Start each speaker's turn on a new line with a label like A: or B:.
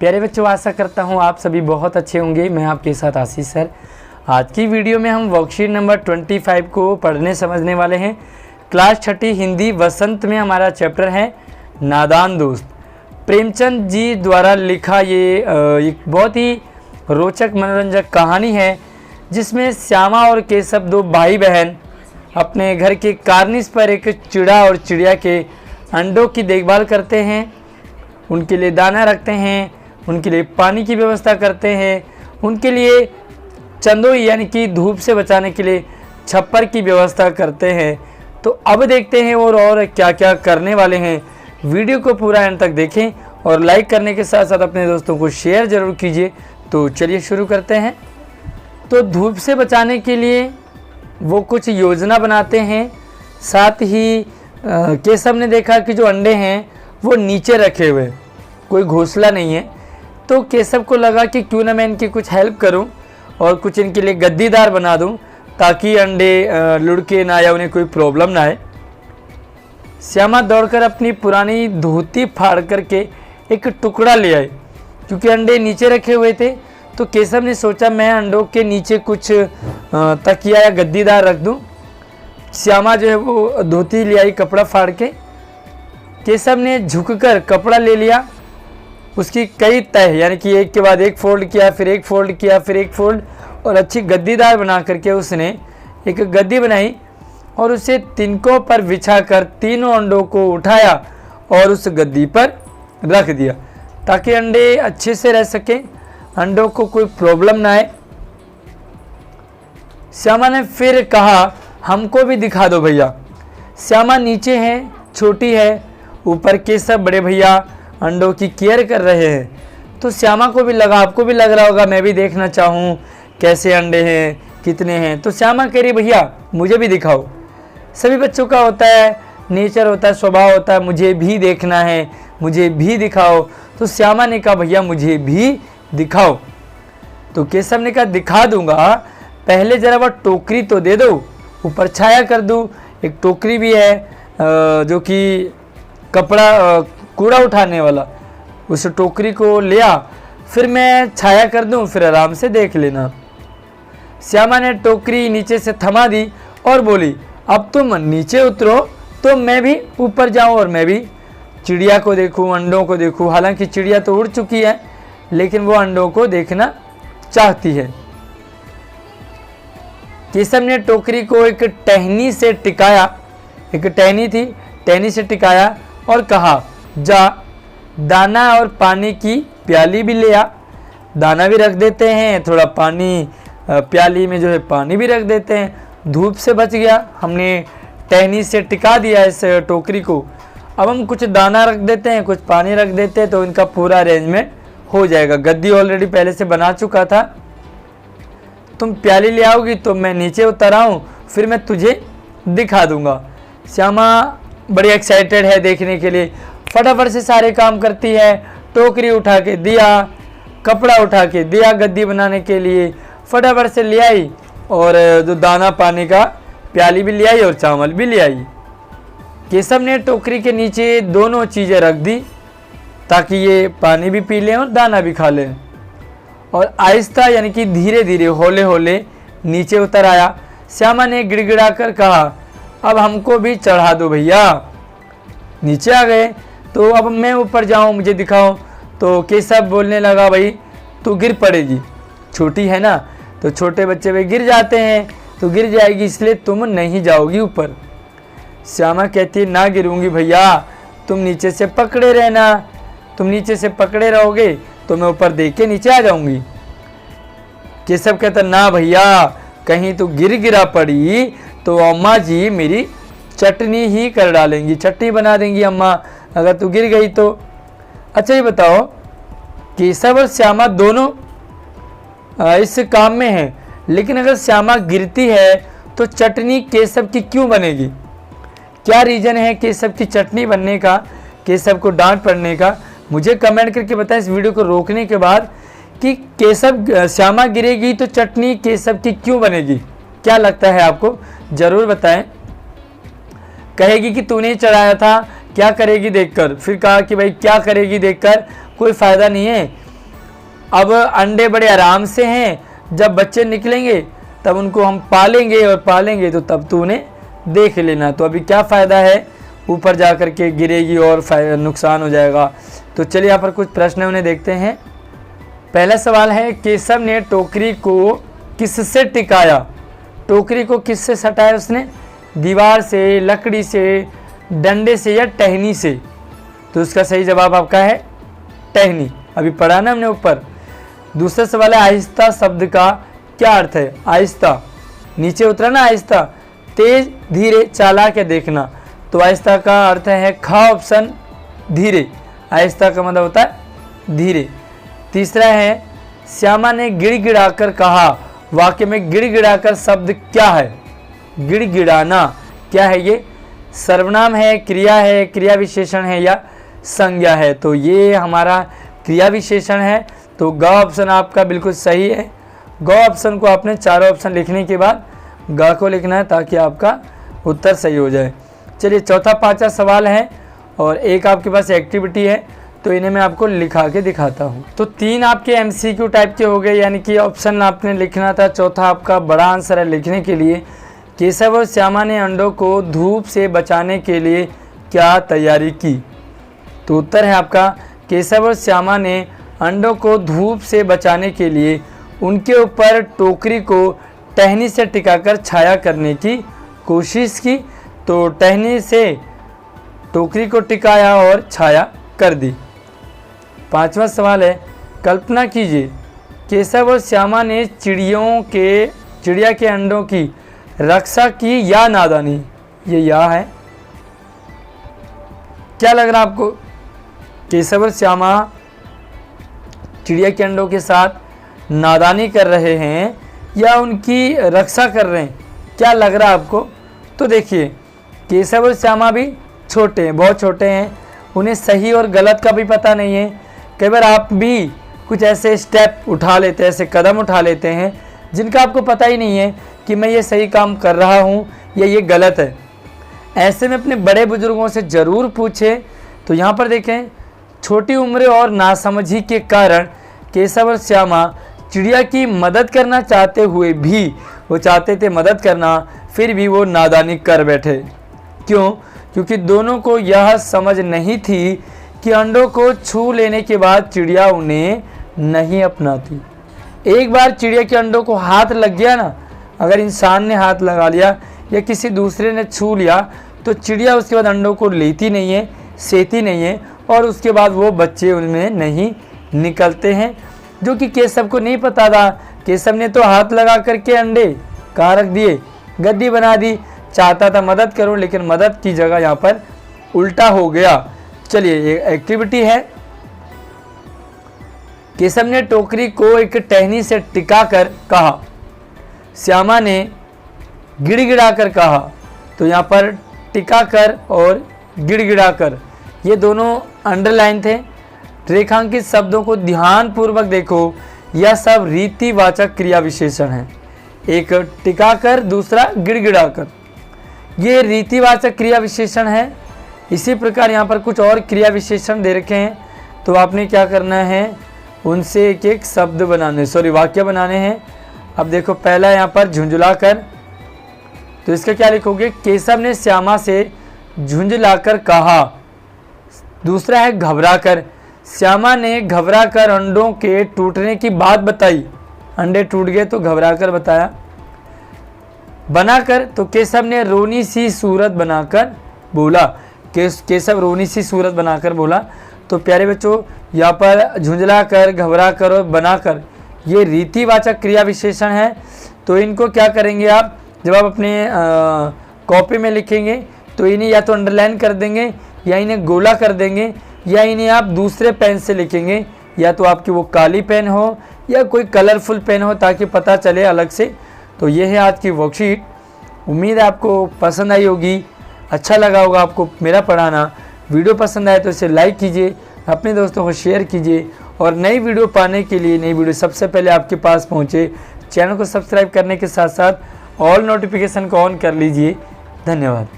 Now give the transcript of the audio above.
A: प्यारे बच्चों, आशा करता हूँ आप सभी बहुत अच्छे होंगे। मैं आपके साथ आशीष सर। आज की वीडियो में हम वर्कशीट नंबर 25 को पढ़ने समझने वाले हैं। क्लास 6 हिंदी वसंत में हमारा चैप्टर है नादान दोस्त। प्रेमचंद जी द्वारा लिखा ये एक बहुत ही रोचक मनोरंजक कहानी है, जिसमें श्यामा और केशव दो भाई बहन अपने घर के कार्निस पर एक चिड़ा और चिड़िया के अंडों की देखभाल करते हैं। उनके लिए दाना रखते हैं, उनके लिए पानी की व्यवस्था करते हैं, उनके लिए चंदोई यानी कि धूप से बचाने के लिए छप्पर की व्यवस्था करते हैं। तो अब देखते हैं और क्या क्या करने वाले हैं। वीडियो को पूरा एंड तक देखें और लाइक करने के साथ साथ अपने दोस्तों को शेयर ज़रूर कीजिए। तो चलिए शुरू करते हैं। तो धूप से बचाने के लिए वो कुछ योजना बनाते हैं। साथ ही केशव ने देखा कि जो अंडे हैं वो नीचे रखे हुए, कोई घोंसला नहीं है। तो केशव को लगा कि क्यों ना मैं इनकी कुछ हेल्प करूं और कुछ इनके लिए गद्दीदार बना दूं, ताकि अंडे लुढ़के ना या उन्हें कोई प्रॉब्लम ना आए। श्यामा दौड़कर अपनी पुरानी धोती फाड़ करके एक टुकड़ा ले आए। क्योंकि अंडे नीचे रखे हुए थे, तो केशव ने सोचा मैं अंडों के नीचे कुछ तकिया या गद्दीदार रख दूं। श्यामा जो है वो धोती ले आई कपड़ा फाड़ के। केशव ने झुककर कपड़ा ले लिया, उसकी कई तह यानी कि एक के बाद एक फोल्ड किया, फिर एक फोल्ड किया, फिर एक फोल्ड, और अच्छी गद्दीदार बना करके उसने एक गद्दी बनाई और उसे तिनकों पर बिछाकर तीनों अंडों को उठाया और उस गद्दी पर रख दिया, ताकि अंडे अच्छे से रह सके, अंडों को कोई प्रॉब्लम ना आए। श्यामा ने फिर कहा हमको भी दिखा दो भैया। श्यामा नीचे है, छोटी है, ऊपर केशव बड़े भैया अंडों की केयर कर रहे हैं। तो श्यामा को भी लगा, आपको भी लग रहा होगा मैं भी देखना चाहूँ कैसे अंडे हैं, कितने हैं। तो श्यामा कह रही भैया मुझे भी दिखाओ। सभी बच्चों का होता है, नेचर होता है, स्वभाव होता है, मुझे भी देखना है, मुझे भी दिखाओ। तो श्यामा ने कहा भैया मुझे भी दिखाओ। तो केशव ने कहा दिखा दूंगा, पहले ज़रा वह टोकरी तो दे दो, ऊपर छाया कर दूँ। एक टोकरी भी है जो कि कपड़ा कूड़ा उठाने वाला, उस टोकरी को ले आ, फिर मैं छाया कर दूं, फिर आराम से देख लेना। श्यामा ने टोकरी नीचे से थमा दी और बोली अब तुम नीचे उतरो तो मैं भी ऊपर जाऊं और मैं भी चिड़िया को देखूं, अंडों को देखूं। हालांकि चिड़िया तो उड़ चुकी है, लेकिन वो अंडों को देखना चाहती है। केशव ने टोकरी को एक टहनी से टिकाया, एक टहनी थी, टहनी से टिकाया और कहा जा दाना और पानी की प्याली भी ले आ। दाना भी रख देते हैं, थोड़ा पानी प्याली में जो है पानी भी रख देते हैं। धूप से बच गया, हमने टहनी से टिका दिया इस टोकरी को। अब हम कुछ दाना रख देते हैं, कुछ पानी रख देते हैं, तो इनका पूरा अरेंजमेंट हो जाएगा। गद्दी ऑलरेडी पहले से बना चुका था। तुम प्याली ले आओगी तो मैं नीचे उतर आऊँ, फिर मैं तुझे दिखा दूंगा। श्यामा बड़ी एक्साइटेड है देखने के लिए, फटाफट से सारे काम करती है। टोकरी उठा के दिया, कपड़ा उठा के दिया गद्दी बनाने के लिए, फटाफट से ले आई और जो दाना पानी का प्याली भी ले आई और चावल भी ले आई। केशव ने टोकरी के नीचे दोनों चीज़ें रख दी, ताकि ये पानी भी पी लें और दाना भी खा लें। और आहिस्ता यानी कि धीरे धीरे होले होले नीचे उतर आया। श्यामा ने गिड़गिड़ा कर कहा अब हमको भी चढ़ा दो भैया। नीचे आ गए, तो अब मैं ऊपर जाऊं, मुझे दिखाओ। तो केशव बोलने लगा भाई तू गिर पड़ेगी, छोटी है ना, तो छोटे बच्चे वे गिर जाते हैं, तो गिर जाएगी, इसलिए तुम नहीं जाओगी ऊपर। श्यामा कहती है ना गिरूंगी भैया, तुम नीचे से पकड़े रहना, तुम नीचे से पकड़े रहोगे तो मैं ऊपर देख के नीचे आ जाऊंगी। केशव कहता ना भैया, कहीं तो गिरा पड़ी तो अम्मा जी मेरी चटनी ही कर डालेंगी, चटनी बना देंगी अम्मा अगर तू गिर गई तो। अच्छा ये बताओ, केशव और श्यामा दोनों इस काम में हैं, लेकिन अगर श्यामा गिरती है तो चटनी केशव की क्यों बनेगी? क्या रीज़न है केशव की चटनी बनने का, केशव को डांट पड़ने का? मुझे कमेंट करके बताएं इस वीडियो को रोकने के बाद कि केशव श्यामा गिरेगी तो चटनी केशव की क्यों बनेगी। क्या लगता है आपको, ज़रूर बताएं। कहेगी कि तूने चढ़ाया था, क्या करेगी देखकर। फिर कहा कि भाई क्या करेगी देखकर, कोई फ़ायदा नहीं है, अब अंडे बड़े आराम से हैं, जब बच्चे निकलेंगे तब उनको हम पालेंगे और पालेंगे तो तब तो उन्हें देख लेना। तो अभी क्या फ़ायदा है, ऊपर जा कर के गिरेगी और नुकसान हो जाएगा। तो चलिए यहाँ पर कुछ प्रश्न उन्हें देखते हैं। पहला सवाल है, केशव ने टोकरी को किससे टिकाया? टोकरी को किससे सटाया उसने? दीवार से, लकड़ी से, डंडे से या टहनी से? तो उसका सही जवाब आपका है टहनी। अभी पढ़ा ना हमने ऊपर। दूसरा सवाल है, आहिस्ता शब्द का क्या अर्थ है? आहिस्ता, नीचे उतरा ना आहिस्ता, तेज, धीरे, चालाक या देखना। तो आहिस्ता का अर्थ है ख ऑप्शन धीरे। आहिस्ता का मतलब होता है धीरे। तीसरा है, श्यामा ने गिड़गिड़ाकर कहा। वाक्य में गिड़गिड़ाकर शब्द क्या है? गिड़गिड़ाना क्या है? ये सर्वनाम है, क्रिया है, क्रिया विशेषण है या संज्ञा है? तो ये हमारा क्रिया विशेषण है। तो ग ऑप्शन आपका बिल्कुल सही है। ग ऑप्शन को आपने चारों ऑप्शन लिखने के बाद ग को लिखना है ताकि आपका उत्तर सही हो जाए। चलिए चौथा पांचवा सवाल है और एक आपके पास एक्टिविटी है, तो इन्हें मैं आपको लिखा के दिखाता हूँ। तो 3 आपके एमसीक्यू टाइप के हो गए, यानी कि ऑप्शन आपने लिखना था। चौथा आपका बड़ा आंसर है लिखने के लिए, केशव और श्यामा ने अंडों को धूप से बचाने के लिए क्या तैयारी की? तो उत्तर है आपका, केशव और श्यामा ने अंडों को धूप से बचाने के लिए उनके ऊपर टोकरी को टहनी से टिकाकर छाया करने की कोशिश की। तो टहनी से टोकरी को टिकाया और छाया कर दी। पांचवा सवाल है, कल्पना कीजिए केशव और श्यामा ने चिड़िया के अंडों की रक्षा की या नादानी? ये या है। क्या लग रहा है आपको? केशव और श्यामा चिड़िया के अंडों के साथ नादानी कर रहे हैं या उनकी रक्षा कर रहे हैं? क्या लग रहा है आपको? तो देखिए, केशव और श्यामा भी छोटे हैं, बहुत छोटे हैं, उन्हें सही और गलत का भी पता नहीं है। कई बार आप भी कुछ ऐसे स्टेप उठा लेते हैं, ऐसे कदम उठा लेते हैं जिनका आपको पता ही नहीं है कि मैं ये सही काम कर रहा हूँ या ये गलत है। ऐसे में अपने बड़े बुजुर्गों से ज़रूर पूछें। तो यहाँ पर देखें, छोटी उम्र और नासमझी के कारण केशव और श्यामा चिड़िया की मदद करना चाहते हुए भी, वो चाहते थे मदद करना, फिर भी वो नादानी कर बैठे। क्यों? क्योंकि दोनों को यह समझ नहीं थी कि अंडों को छू लेने के बाद चिड़िया उन्हें नहीं अपनाती। एक बार चिड़िया के अंडों को हाथ लग गया ना, अगर इंसान ने हाथ लगा लिया या किसी दूसरे ने छू लिया, तो चिड़िया उसके बाद अंडों को लेती नहीं है, सेती नहीं है और उसके बाद वो बच्चे उनमें नहीं निकलते हैं, जो कि केशव को नहीं पता था। केशव ने तो हाथ लगा करके अंडे कहाँ रख दिए? गद्दी बना दी। चाहता था मदद करो, लेकिन मदद की जगह यहाँ पर उल्टा हो गया। चलिए, ये एक्टिविटी है। केशव ने टोकरी को एक टहनी से टिकाकर कहा, श्यामा ने गिड़गिड़ाकर कहा। तो यहाँ पर टिकाकर और गिड़गिड़ाकर ये दोनों अंडरलाइन थे। रेखांकित शब्दों को ध्यानपूर्वक देखो, यह सब रीतिवाचक क्रिया विशेषण है। एक टिकाकर, दूसरा गिड़गिड़ाकर, ये रीतिवाचक क्रिया विशेषण है। इसी प्रकार यहाँ पर कुछ और क्रिया विशेषण दे रखे हैं, तो आपने क्या करना है, उनसे एक एक शब्द बनाने, वाक्य बनाने हैं। अब देखो, पहला यहाँ पर झुंझुलाकर, तो इसका क्या लिखोगे? केशव ने श्यामा से झुंझुलाकर कहा। दूसरा है घबराकर, श्यामा ने घबराकर अंडों के टूटने की बात बताई। अंडे टूट गए तो घबराकर बताया। बनाकर, तो केशव ने रोनी सी सूरत बनाकर बोला। केशव रोनी सी सूरत बनाकर बोला। तो प्यारे बच्चों, यहाँ पर झुंझलाकर, घबराकर और बनाकर ये रीतिवाचक क्रिया विशेषण है। तो इनको क्या करेंगे आप, जब आप अपने कॉपी में लिखेंगे तो इन्हें या तो अंडरलाइन कर देंगे या इन्हें गोला कर देंगे या इन्हें आप दूसरे पेन से लिखेंगे, या तो आपकी वो काली पेन हो या कोई कलरफुल पेन हो, ताकि पता चले अलग से। तो ये है आज की वर्कशीट। उम्मीद है आपको पसंद आई होगी, अच्छा लगा होगा आपको मेरा पढ़ाना। वीडियो पसंद आए तो इसे लाइक कीजिए, अपने दोस्तों को शेयर कीजिए और नई वीडियो पाने के लिए, नई वीडियो सबसे पहले आपके पास पहुँचे, चैनल को सब्सक्राइब करने के साथ साथ ऑल नोटिफिकेशन को ऑन कर लीजिए। धन्यवाद।